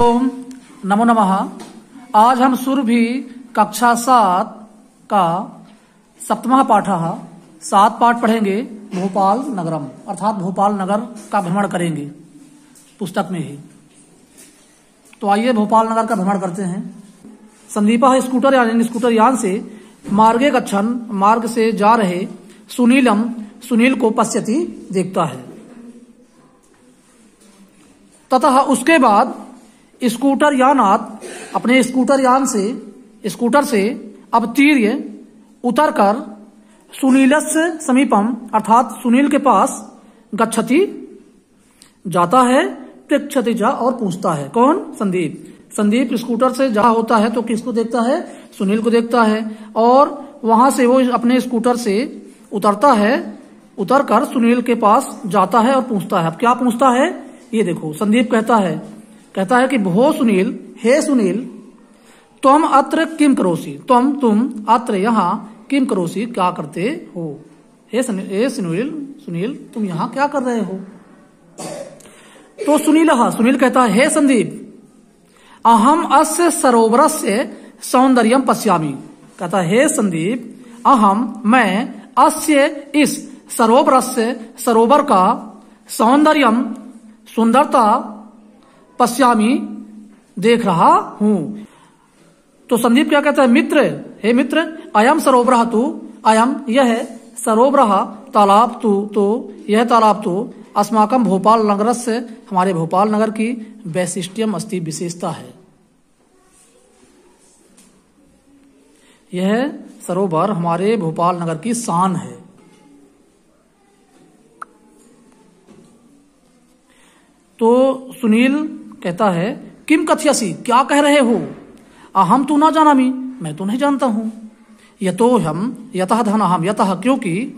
ओम नमो नमः। आज हम सुरभि कक्षा 7 का 7वां पाठ 7 पाठ पढ़ेंगे। भोपाल नगरम अर्थात भोपाल नगर का भ्रमण करेंगे पुस्तक में ही। तो आइए भोपाल नगर का भ्रमण करते हैं। संदीपा स्कूटर यान से मार्गे गच्छन मार्ग से जा रहे सुनील को पश्यति देखता है। ततः उसके बाद स्कूटर यानात अपने स्कूटर से अवतीर्य उतरकर सुनीलस्य समीपम अर्थात सुनील के पास गच्छति जाता है। पृच्छति जा और पूछता है। कौन? संदीप स्कूटर से जा होता है तो किसको देखता है? सुनील को देखता है। और वहां से वो अपने स्कूटर से उतरता है, उतरकर सुनील के पास जाता है और पूछता है। अब क्या पूछता है ये देखो। संदीप कहता है कि भो सुनील, हे सुनील, तुम अत्र किम करोसी, तुम अत्र यहाँ किम करोसी, क्या करते हो? हे सुनील तुम यहाँ क्या कर रहे हो? तो सुनील कहता है, हे संदीप, अहम अस्य सरोवरस्य सौंदर्यम पश्यामि। कहता है, हे संदीप, मैं अस्य इस सरोवर का सौंदर्यम सुंदरता पश्यामी देख रहा हूं। तो संदीप क्या कहता है? मित्र, हे मित्र, अयम सरोवर तु, अयम यह सरोवर तालाब तो अस्माकं भोपाल नगर से हमारे भोपाल नगर की वैशिष्ट्यम अस्ति विशेषता है। यह सरोवर हमारे भोपाल नगर की शान है। तो सुनील कहता है, किम कथयसी, क्या कह रहे हो? अहम तू ना जानामि, मैं तो नहीं जानता हूं। यतः धनहम, यतः क्योंकि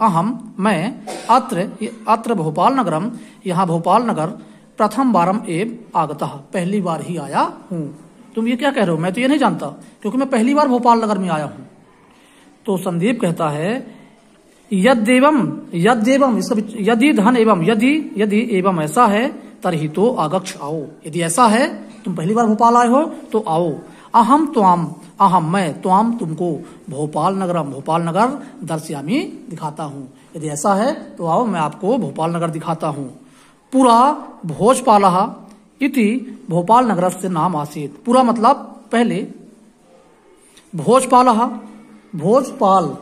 मैं अत्र भोपाल नगरम, यहाँ भोपाल नगर प्रथम बारम एव आगतः, पहली बार ही आया हूं। तुम ये क्या कह रहे हो? मैं तो ये नहीं जानता क्योंकि मैं पहली बार भोपाल नगर में आया हूं। तो संदीप कहता है, यद्देवम यदि धन एवं यदि एवं ऐसा है तरही तो आगक्ष आओ। यदि ऐसा है तुम पहली बार भोपाल आए हो तो आओ। मैं तुमको भोपाल नगर दर्शयामी दिखाता हूँ। यदि ऐसा है तो आओ, मैं आपको भोपाल नगर दिखाता हूँ। पुरा भोजपालः इति भोपाल नगर से नाम आसीत। पूरा मतलब पहले, भोजपाल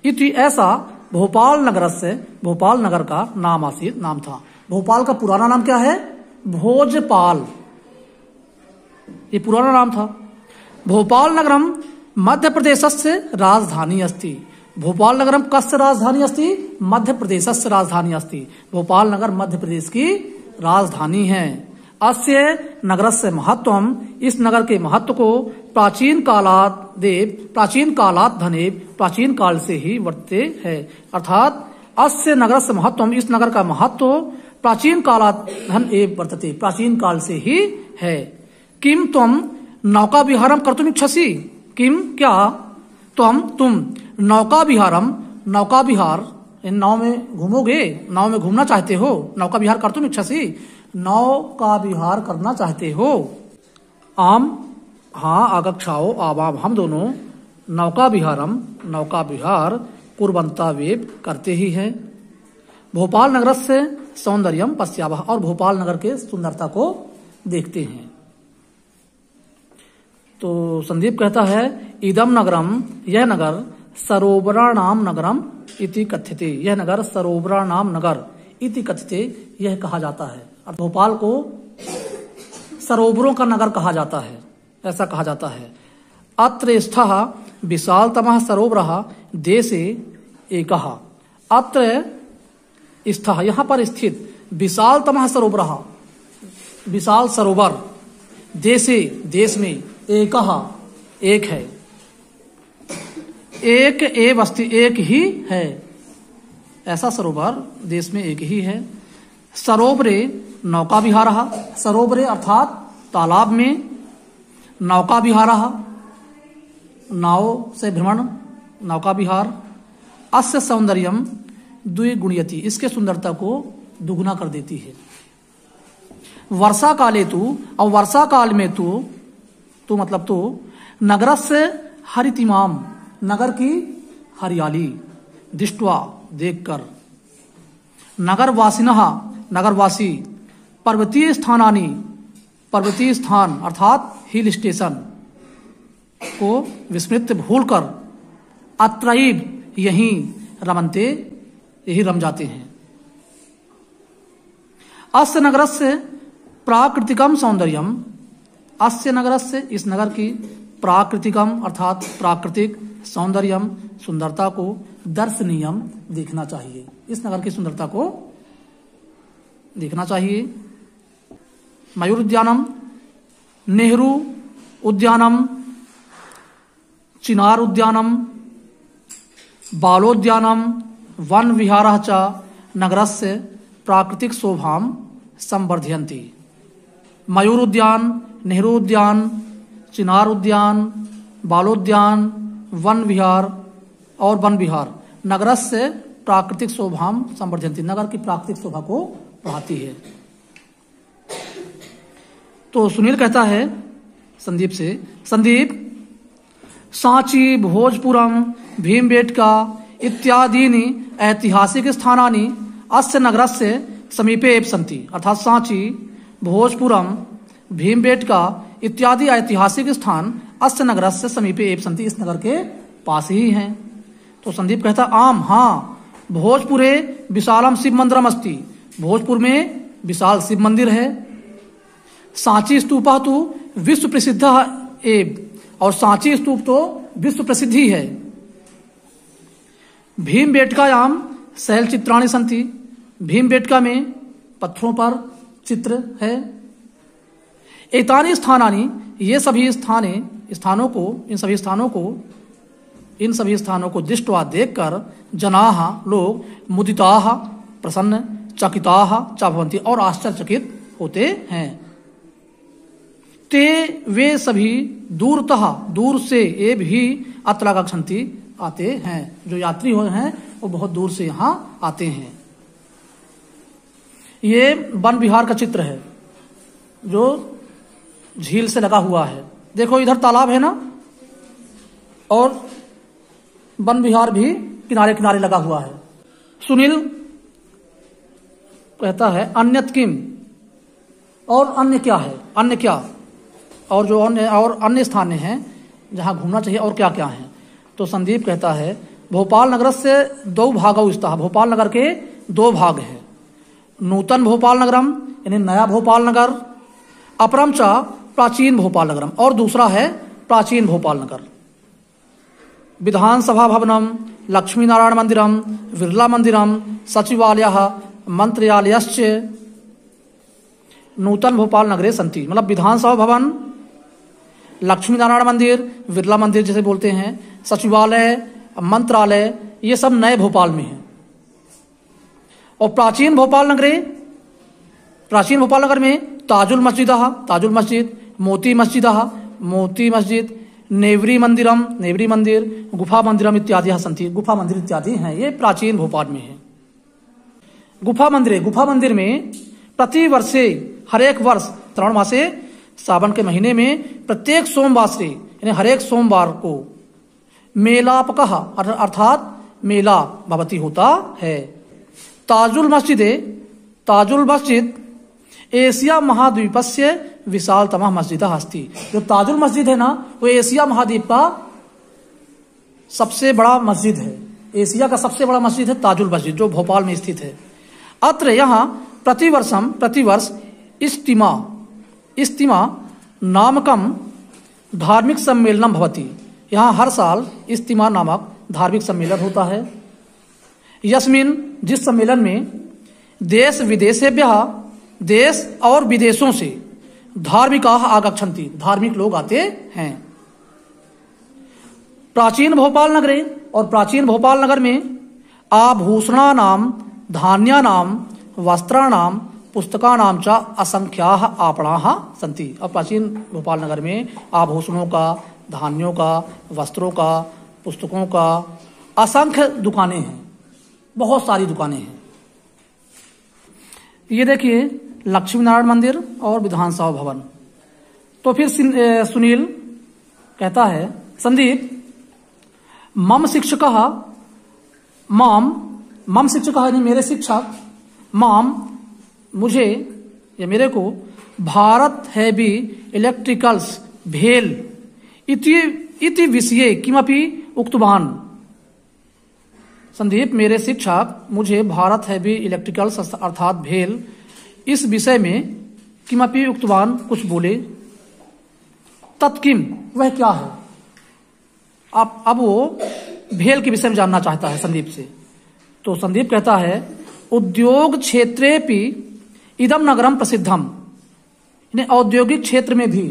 इति ऐसा भोपाल नगर का नाम आसीत, नाम था। भोपाल का पुराना नाम क्या है? भोजपाल, ये पुराना नाम था। भोपाल नगरम मध्य प्रदेशस्य राजधानी अस्ति। भोपाल नगरम कस्य राजधानी अस्ति? मध्य प्रदेशस्य राजधानी अस्ति। भोपाल नगर मध्य प्रदेश की राजधानी है। अस्य नगरस्य महत्वम, इस नगर के महत्व को प्राचीन काल से ही वर्तते है। अर्थात अस्य नगरस्य महत्वम, इस नगर का महत्व प्राचीन कालात् धन एव वर्तते, प्राचीन काल से ही है। किम तुम नौका विहारम कर्तुम इच्छसि? किम क्या तुम नौका विहार इन नाव में घूमोगे, नाव में घूमना चाहते हो? नौका विहार कर्तुम इच्छसि, नौका विहार करना चाहते हो? हाँ आगच्छाओ, आवाम, हम दोनों नौका विहार कुर्वन्ता वेब करते ही हैं। भोपाल नगर से सौंदर्यम पश्यावह, और भोपाल नगर के सुंदरता को देखते हैं। तो संदीप कहता है, इदम नगरम, यह नगर सरोवराणाम नगरम इति कथ्यते, यह नगर सरोवराणाम नगर इति कथ्यते, यह कहा जाता है। और भोपाल को सरोवरों का नगर कहा जाता है, ऐसा कहा जाता है। अत्र स्थः विशालतमः सरोवरः देशे एकः। अत्र स्थः, यहाँ पर स्थित, विशालतमः सरोवरः, विशाल सरोवर, देश में एकः, एक है, एक एव अस्ति, एक ही है। ऐसा सरोवर देश में एक ही है। सरोवरे नौका विहारः, सरोवरे अर्थात तालाब में, नौका विहारः नाव से भ्रमण, नौका विहार। अस्य सौंदर्यम द्विगुणयति, इसके सुंदरता को दुगुना कर देती है। वर्षा काले तू, और वर्षा काल में तू मतलब तू नगरस्य हरितिमाम, नगर की हरियाली, दृष्ट्वा देखकर, नगरवासिनः नगरवासी, पर्वतीय स्थानानि पर्वतीय स्थान अर्थात हिल स्टेशन को विस्मृत भूलकर, अत्रैव यहीं रमन्ते यही रम जाते हैं। अस्य नगरस्य प्राकृतिकम सौंदर्यम, अस्य नगरस्य इस नगर की प्राकृतिकम अर्थात प्राकृतिक सौंदर्यम सुंदरता को दर्शनीयम देखना चाहिए, इस नगर की सुंदरता को देखना चाहिए। मयूर उद्यानम, नेहरू उद्यानम, चिनार उद्यानम, बालोद्यानम, वन विहारः च नगरस्य प्राकृतिक शोभाम संवर्धयन्ति। मयूर उद्यान, नेहरू उद्यान, चिनार उद्यान, बालोद्यान, वन विहार और वन विहार नगरस्य प्राकृतिक शोभाम संवर्धयन्ति, नगर की प्राकृतिक शोभा को बढ़ाती है। तो सुनील कहता है संदीप से, संदीप सांची, भोजपुरम, भीमबेटका इत्यादीनि ऐतिहासिक स्थानानि अस्य नगरस्य समीपे एव सन्ति, अर्थात सांची, भोजपुरम, भीमबेटका इत्यादि ऐतिहासिक स्थान अस्य नगरस्य समीपे एव सन्ति, इस नगर के पास ही हैं। तो संदीप कहता आम, हाँ, भोजपुरे विशालम शिव मंदिरम अस्ति, भोजपुर में विशाल शिव मंदिर है। सांची स्तूपः तो विश्व प्रसिद्ध एव, और सांची स्तूप तो विश्व प्रसिद्ध ही है। भीमबेटकायाम शैल चित्राणि सन्ति, भीमबेटका में पत्थरों पर चित्र है। एतानि स्थानानि, ये सभी स्थानों को इन सभी स्थानों को दृष्ट्वा देखकर जनाः लोग मुदिताः प्रसन्न चकिताः च भवन्ति, और आश्चर्यचकित होते हैं। ते वे सभी दूर से एव ही अत्र गच्छन्ति, आते हैं, जो यात्री हो हैं वो बहुत दूर से यहाँ आते हैं। ये वन विहार का चित्र है जो झील से लगा हुआ है। देखो इधर तालाब है ना, और वन विहार भी किनारे किनारे लगा हुआ है। सुनील कहता है अन्यत किम, और अन्य क्या है, अन्य क्या, और जो अन्य स्थान हैं जहां घूमना चाहिए और क्या क्या है। तो संदीप कहता है भोपाल नगर से 2 भागौ स्तः, भोपाल नगर के 2 भाग हैं। नूतन भोपाल नगरम यानी नया भोपाल नगर, अपरम च प्राचीन भोपाल नगरम, और दूसरा है प्राचीन भोपाल नगर। विधानसभा भवनम, लक्ष्मी नारायण मंदिरम, बिरला मंदिरम, सचिवालयः, मंत्रालयश्च नूतन भोपाल नगरे संति, मतलब विधानसभा भवन, लक्ष्मी नारायण मंदिर, बिरला मंदिर जैसे बोलते हैं, सचिवालय, मंत्रालय, ये सब नए भोपाल में है। और प्राचीन भोपाल नगर में ताजुल मस्जिद, मोती मस्जिद, नेवरी मंदिर, गुफा मंदिरम इत्यादि संति, गुफा मंदिर इत्यादि हैं, ये प्राचीन भोपाल में है। गुफा मंदिर में प्रति वर्षे, हर एक वर्ष श्रावण मासे सावन के महीने में प्रत्येक सोमवार से यानी हर एक सोमवार को मेलापकः अर्थात मेला भवती होता है। ताजुल मस्जिद एशिया महाद्वीपस्य विशालतमः मस्जिदः अस्ति, जो ताजुल मस्जिद है ना वो एशिया महाद्वीप का सबसे बड़ा मस्जिद है, एशिया का सबसे बड़ा मस्जिद है ताजुल मस्जिद, जो भोपाल में स्थित है। अत्र यहाँ प्रतिवर्ष इस्तिमा नामकम धार्मिक सम्मेलनम भवति, यहाँ हर साल इस्तिमा नामक धार्मिक सम्मेलन होता है। यस्मिन जिस सम्मेलन में देश और विदेशों से धार्मिकाः आगच्छन्ति, धार्मिक लोग आते हैं। प्राचीन भोपाल नगर में आभूषणानाम, धान्यानाम, वस्त्राणाम, पुस्तकानाम च असंख्याः आपणाः सन्ति, और प्राचीन भोपाल नगर में आभूषणों का, धान्यों का, वस्त्रों का, पुस्तकों का असंख्य दुकानें हैं, बहुत सारी दुकानें हैं। ये देखिए लक्ष्मी नारायण मंदिर और विधानसभा भवन। तो फिर सुनील कहता है, संदीप मम शिक्षकः मम शिक्षकः यानी मेरे शिक्षक, माम मुझे या मेरे को, भारत हैवी इलेक्ट्रिकल्स भेल इति विषये किमपि उक्तवान। संदीप मेरे शिक्षक मुझे भारत हैवी इलेक्ट्रिकल्स अर्थात भेल इस विषय में किमपि उक्तवान कुछ बोले। तत्किम वह क्या है। अब वो भेल के विषय में जानना चाहता है संदीप से। तो संदीप कहता है, उद्योग क्षेत्रेपि इदम नगरम प्रसिद्धम, औद्योगिक क्षेत्र में भी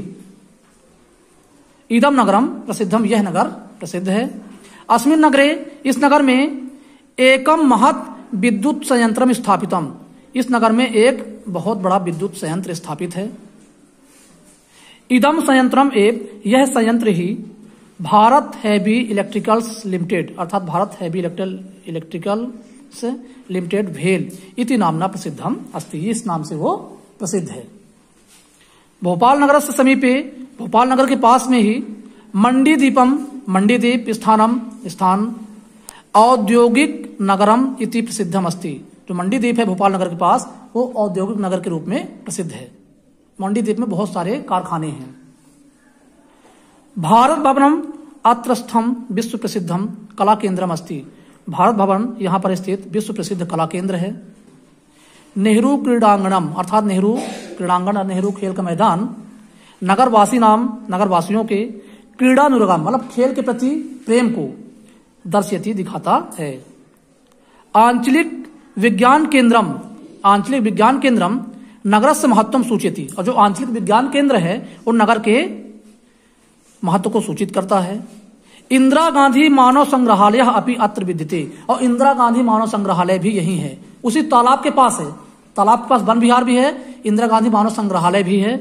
इदम नगरम प्रसिद्धम, यह नगर प्रसिद्ध है। अस्मिन नगरे इस नगर में एकम महत विद्युत संयंत्रम स्थापितम, इस नगर में एक बहुत बड़ा विद्युत संयंत्र स्थापित है। इदम संयंत्रम एव, यह संयंत्र ही भारत हैवी इलेक्ट्रिकल्स लिमिटेड अर्थात भारत हैवी इलेक्ट्रिकल्स लिमिटेड भेल इति नामना प्रसिद्धम अस्ति, इस नाम से वो प्रसिद्ध है। भोपाल नगर से समीपे, भोपाल नगर के पास में ही मंडी द्वीप स्थान औद्योगिक नगरम इति प्रसिद्धम अस्ति, जो मंडी द्वीप है भोपाल नगर के पास वो औद्योगिक नगर के रूप में प्रसिद्ध है। मंडी द्वीप में बहुत सारे कारखाने हैं। भारत भवनम अत्रस्थम विश्व प्रसिद्धम कला केंद्रम अस्ति, भारत भवन यहां पर स्थित विश्व प्रसिद्ध कला केंद्र है। नेहरू क्रीडांगणम अर्थात नेहरू क्रीडांगण, नेहरू खेल का मैदान, नगरवासियों के क्रीडानुरागम मतलब खेल के प्रति प्रेम को दर्शयति दिखाता है। आंचलिक विज्ञान केंद्रम नगरस्य महत्वम सूचयति, और जो आंचलिक विज्ञान केंद्र है वो नगर के महत्व को सूचित करता है। इंदिरा गांधी मानव संग्रहालय अपि अत्र विद्यते, और इंदिरा गांधी मानव संग्रहालय भी यही है, उसी तालाब के पास है। तालाब के पास वन विहार भी है, इंदिरा गांधी मानव संग्रहालय भी है।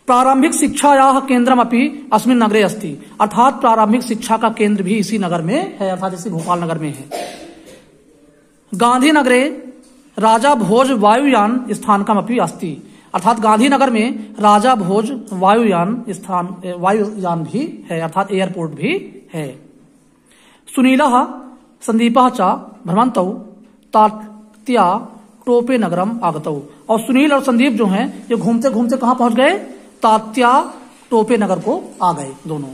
प्रारंभिक शिक्षायाः केंद्रम अपि अस्मिन् नगरे अस्ति, अर्थात प्रारंभिक शिक्षा का केंद्र भी इसी नगर में है, अर्थात इसी भोपाल नगर में है। गांधी नगरे राजा भोज वायुयान स्थानकम अपि अस्ति, अर्थात गांधीनगर में राजा भोज वायुयान भी है, अर्थात एयरपोर्ट भी है। सुनीलः संदीपः च भ्रमन्तौ तात्या टोपे नगरम आगतौ, और सुनील और संदीप जो हैं ये घूमते घूमते कहां पहुंच गए, तात्या टोपे नगर को आ गए दोनों।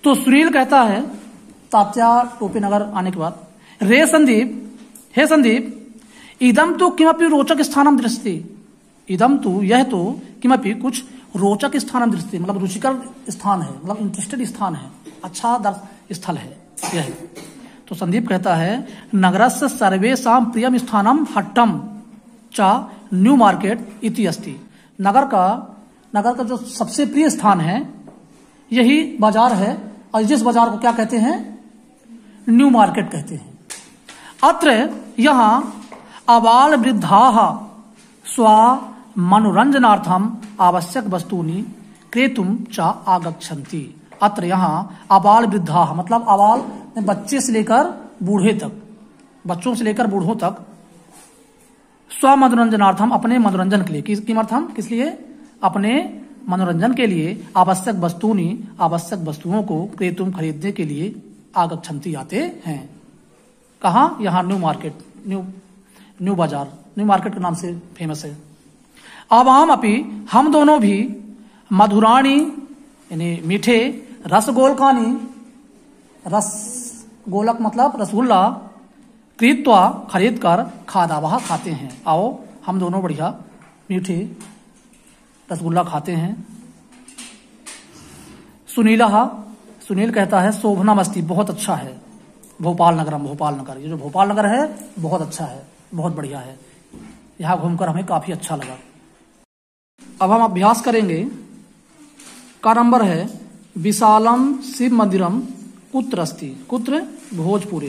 तो सुनील कहता है तात्या टोपे नगर आने के बाद, हे संदीप इदम तो किमपि रोचक स्थानम दृष्टि, इदम तो यह तो किमपि कुछ रोचक स्थानम दृष्टि मतलब रुचिकर स्थान है, मतलब इंटरेस्टेड स्थान है, अच्छा स्थल है यह। तो संदीप कहता है नगरस्य सर्वेषां प्रियम स्थानम हट्टम चा न्यू मार्केट इति अस्ति, नगर का जो सबसे प्रिय स्थान है यही बाजार है, और जिस बाजार को क्या कहते हैं, न्यू मार्केट कहते हैं। अत्र यहां आबाल वृद्धाः स्व मनोरंजनार्थम आवश्यक वस्तूनि क्रेतुम च आगच्छन्ति, अत्र यहां आबाल वृद्धाः मतलब आबाल बच्चे से लेकर बूढ़े तक, बच्चों से लेकर बूढ़ों तक, स्व मनोरंजनार्थम अपने मनोरंजन के लिए, किस लिए, अपने मनोरंजन के लिए, आवश्यक वस्तुओं को क्रेतुम खरीदने के लिए आगच्छन्ति आते हैं। कहा, यहाँ न्यू मार्केट, न्यू बाजार, न्यू मार्केट के नाम से फेमस है। आवाम अपि हम दोनों भी मधुराणी यानी मीठे, रसगोलकानी रसगोलक मतलब रसगुल्ला, कृत्वा खरीद कर खादावह खाते हैं, आओ हम दोनों बढ़िया मीठे रसगुल्ला खाते हैं। सुनील कहता है शोभनमस्ति बहुत अच्छा है, भोपाल नगर, ये जो भोपाल नगर है बहुत अच्छा है, बहुत बढ़िया है, यहाँ घूमकर हमें काफी अच्छा लगा। अब हम अभ्यास करेंगे का नंबर है विशालम शिव मंदिरम कुत्र अस्ति, कुत्र भोजपुर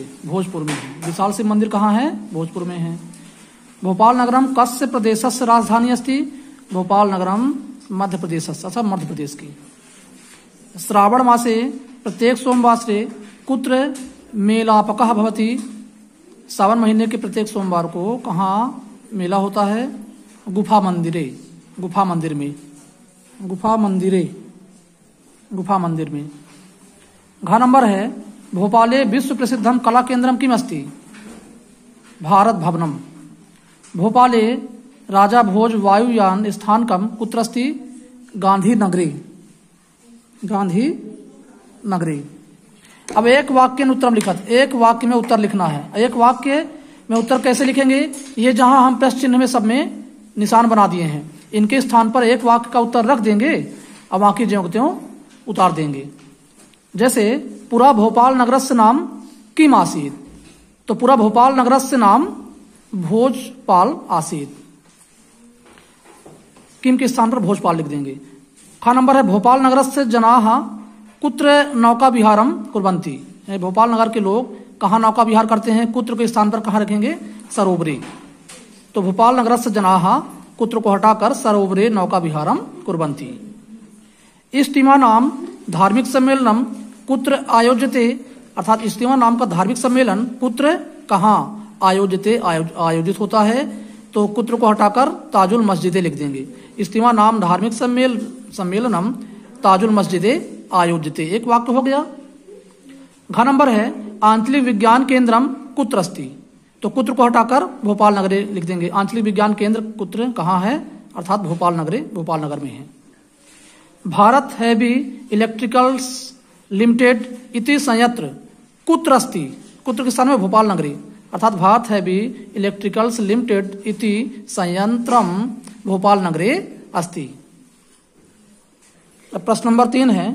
में है। विशाल शिव मंदिर कहाँ है, भोजपुर में है। भोपाल नगरम कस्य प्रदेशस्य राजधानी अस्ति, भोपाल नगरम मध्य प्रदेशस्य, मध्य प्रदेश की। श्रावण मासे प्रत्येक सोमवासरे कुत्र मेलापकः भवति, सावन महीने के प्रत्येक सोमवार को कहाँ मेला होता है? गुफा मंदिर में। घ नंबर है भोपाले विश्व प्रसिद्धम कला केंद्रम किम अस्ति? भारत भवनम। भोपाले राजा भोज वायुयान स्थानकम कुत्र अस्ति? गांधी नगरी। अब एक वाक्य में उत्तर लिखत, एक वाक्य में उत्तर लिखना है। एक वाक्य में उत्तर कैसे लिखेंगे? ये जहां हम प्रश्न चिन्ह में सब में निशान बना दिए हैं, इनके स्थान पर एक वाक्य का उत्तर रख देंगे और बाकी ज्यों के त्यों उतार देंगे। जैसे पूरा भोपाल नगरस्य नाम किम आसीत, तो पूरा भोपाल नगरस्य नाम भोजपाल आसीत। किम के स्थान पर भोजपाल लिख देंगे। खा नंबर है भोपाल नगरस्य जनाः कुत्र नौका विहारम कुर्वन्ति। भोपाल नगर के लोग कहाँ नौका विहार करते हैं? कुत्र के स्थान पर कहाँ रखेंगे? सरोवरे। तो भोपाल नगरस्य जनाः कुत्र को हटाकर सरोवरे नौका विहारम कुर्वन्ति। इस्तीमा नाम धार्मिक सम्मेलनम कुत्र आयोज्यते, अर्थात इस्तीमा नाम का धार्मिक सम्मेलन कुत्र कहाँ आयोजित होता है? तो कुत्र को हटाकर ताजुल मस्जिदे लिख देंगे। इस्तीमा नाम धार्मिक सम्मेलनम ताजुल मस्जिदे आयोजिते। एक वाक्य हो गया। घ नंबर है आंचलिक विज्ञान केंद्रम कुत्र अस्ति, तो कुत्र को हटाकर भोपाल नगरे लिख देंगे। आंचलिक विज्ञान केंद्र कुत्र कहाँ है? अर्थात भोपाल नगर में है। भारत हैवी इलेक्ट्रिकल्स लिमिटेड इति संयंत्र कुत्र अस्ति, कुत्र के स्थान में भोपाल नगरी, अर्थात भारत हैवी इलेक्ट्रिकल्स लिमिटेड इति संयंत्रम भोपाल नगरे अस्ति। प्रश्न नंबर 3 है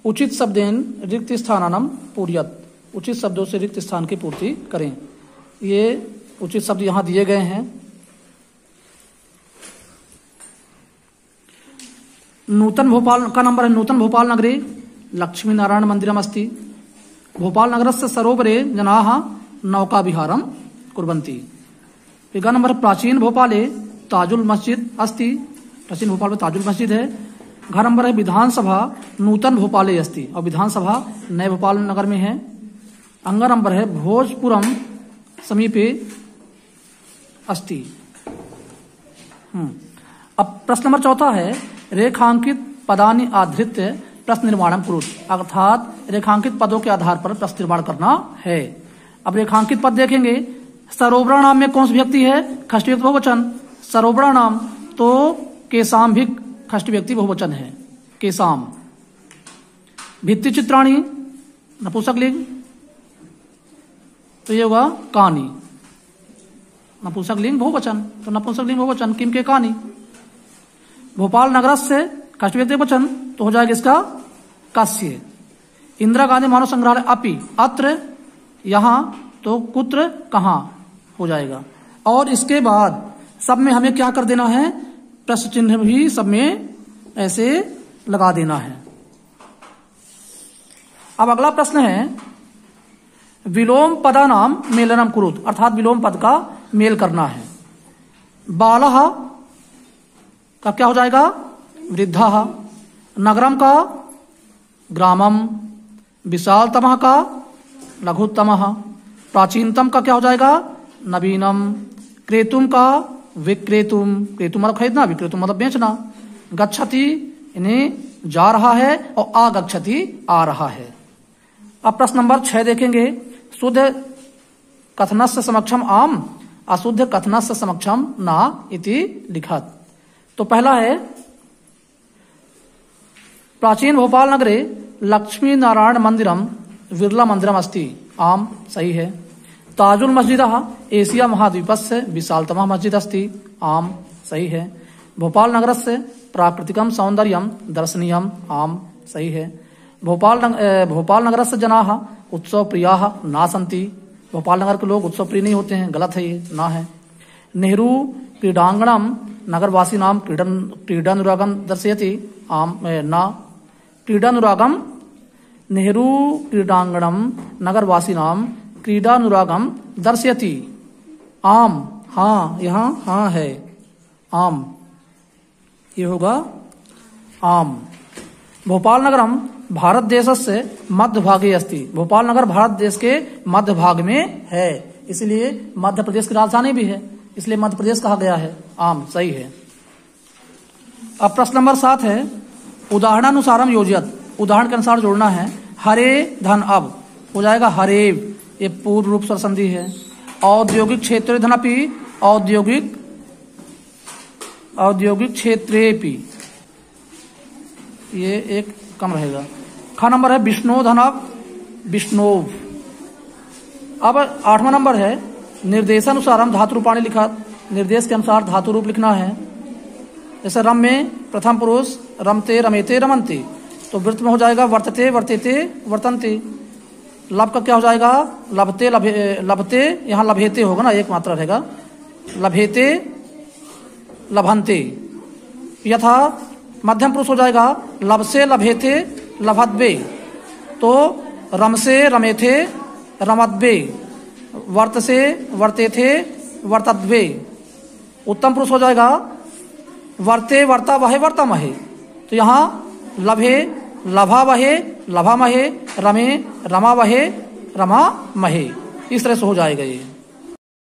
उचित शब्देन रिक्त स्थानानम पूर्यत, उचित शब्दों से रिक्त स्थान की पूर्ति करें। ये उचित शब्द यहां दिए गए हैं। नूतन भोपाल का नंबर है नूतन भोपाल नगरे लक्ष्मी नारायण मंदिरम अस्ति। भोपाल नगरस्य सरोवरे जनाः नौका विहारम कुर्वन्ति। ग नंबर प्राचीन भोपाले ताजुल मस्जिद अस्ति, प्राचीन भोपाल में ताजुल मस्जिद है। घ नंबर है विधानसभा नूतन भोपाले अस्ति, और विधानसभा नए भोपाल नगर में है। अंग नंबर है भोजपुरम समीपे अस्ति। अब प्रश्न नंबर 4 है रेखांकित पदानि आधृत्य प्रश्न निर्माणम कुरु, अर्थात रेखांकित पदों के आधार पर प्रश्न निर्माण करना है। अब रेखांकित पद देखेंगे। सरोवरा नाम में कौन सी व्यक्ति है? षष्ठी व्यक्ति बहुवचन। सरोवरा नाम तो केसाम भी षष्ठी व्यक्ति बहुवचन है, केसाम। भित्ति चित्राणी नपुंसक लिंग, तो ये होगा कानी, नपुंसक लिंग बहुवचन, तो नपुंसक लिंग बहुवचन किम के कानी। भोपाल नगर से षष्ठी व्यक्ति बहुवचन तो हो जाएगा इसका कास्य। इंदिरा गांधी मानव संग्रहालय अपि, अत्र यहां, तो कुत्र कहां हो जाएगा। और इसके बाद सब में हमें क्या कर देना है? प्रश्न चिन्ह भी सब में ऐसे लगा देना है। अब अगला प्रश्न है विलोम पदा नाम मेलनम कुरुत, अर्थात विलोम पद का मेल करना है। बालः का क्या हो जाएगा? वृद्धः। नगरम का ग्रामम। विशालतमः का लघुत्तमः। प्राचीनतम का क्या हो जाएगा? नवीनम। क्रेतुम का विक्रेतुम, क्रेतुम मतलब खरीदना, विक्रेतुम मतलब बेचना। गच्छति इन्हें जा रहा है, और आगच्छति आ रहा है। अब प्रश्न नंबर 6 देखेंगे। शुद्ध कथनस्य समक्षम आम, अशुद्ध कथनस्य समक्षम ना इति लिखत। तो पहला है प्राचीन भोपाल नगरे लक्ष्मी नारायण मंदिरम विरला मंदिरम अस्ति, आम सही है। ताजुल मस्जिद एशिया महाद्वीपस्य विशालतमः मस्जिद अस्ति, आम सही है। भोपाल नगर से प्राकृतिकम सौंदर्यम दर्शनीयम, आम सही है। भोपाल नगर से जनाः उत्सव प्रियाः ना सन्ति, भोपाल नगर के लोग उत्सव प्रिय नहीं होते हैं, गलत है, ये ना है। नेहरू क्रीडांगणम नगरवासी नाम क्रीडानुरागम दर्शयति, आम ना। क्रीडानुरागम नेहरू क्रीडांगणम नगरवासी नाम क्रीडानुरागम दर्शयति, आम हाँ, यहाँ हाँ है, आम ये होगा आम। भोपाल नगरम भारत देश से मध्य भागे अस्ति, भोपाल नगर भारत देश के मध्य भाग में है, इसलिए मध्य प्रदेश की राजधानी भी है, इसलिए मध्य प्रदेश कहा गया है। आम सही है। अब प्रश्न नंबर 7 है, उदाहरणानुसारम योजयत, उदाहरण के अनुसार जोड़ना है। हरे धन, अब हो जाएगा हरेव, ये पूर्व रूप स्वर संधि है। औद्योगिक क्षेत्र धनपि, औद्योगिक क्षेत्रेपि, ये एक कम रहेगा। ख नंबर है विष्णु धनप, विष्णोव। अब 8वां नंबर है, निर्देशानुसारम धातु रूपाणी लिखा, निर्देश के अनुसार धातु रूप लिखना है। जैसे रम में प्रथम पुरुष रमते, रमेते, रमन्ते, तो वृत्त में हो जाएगा वर्तते, वर्तेते, वर्तन्ते। लब का क्या हो जाएगा, लभते, लभते, यहाँ लभेते होगा ना, एक मात्रा रहेगा, लभेते, लभन्ते। यथा मध्यम पुरुष हो जाएगा लभसे, लभेते, लभद्वे, तो रमसे, रमेथे, रमद्वे, वर्तसे, वर्तेथे, वर्तद्वे। उत्तम पुरुष हो जाएगा वर्ते, वर्ता वहे, वर्तमहे, तो यहाँ लभे, लभा वहे, लभा महे, रमे, रमा वहे, रमा महे, इस तरह से हो जाएगा ये।